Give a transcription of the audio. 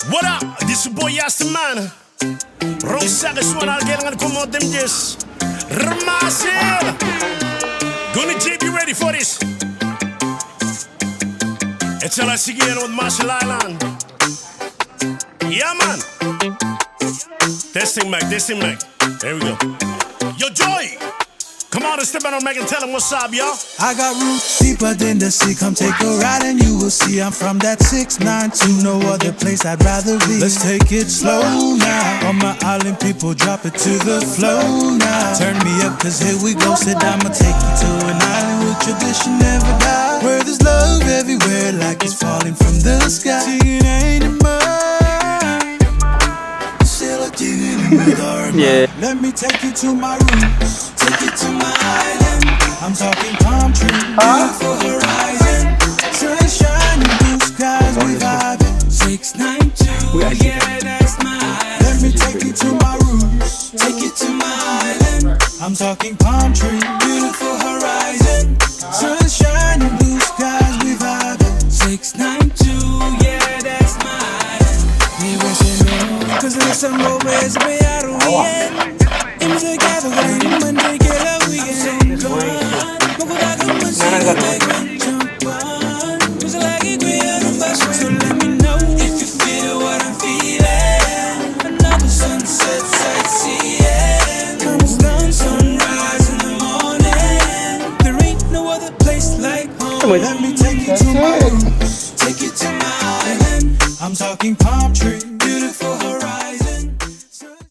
What up? This is boy Yastaman. Rosa suona al gelangan como dem yes. Ramasil. Gonna JB ready for this. It's all I see again with Marshall Island. Yeah man. Testing mic. There we go. Yo Joy. Come on and step out on Meg and tell him what's up, y'all. I got roots deeper than the sea. Come take a ride and you will see I'm from that 692. No other place I'd rather be. Let's take it slow now. On my island, people drop it to the flow now. Turn me up, cause here we go. Said I'ma take you to an island where tradition never dies. Where there's love everywhere like it's falling from the sky. Singing ain't it mine? Still a digging in the arm. Yeah. Let me take you to my roots. Take you to my island. I'm talking palm trees, beautiful horizon, sunshine and blue skies. We vibing. 692, yeah, that's my island. Let me take you to my roots. Take you to my island. I'm talking palm trees, beautiful horizon, sunshine and blue skies. We vibing. 692, yeah, that's my island. Me wishing no, cause there's some more ways to be out of the end. So let me know if you feel what I'm feeling. Another sunset sightseeing. Comes down sunrise in the morning. There ain't no other place like home. Let me take you to my roots. Take you to my island. I'm talking palm tree, beautiful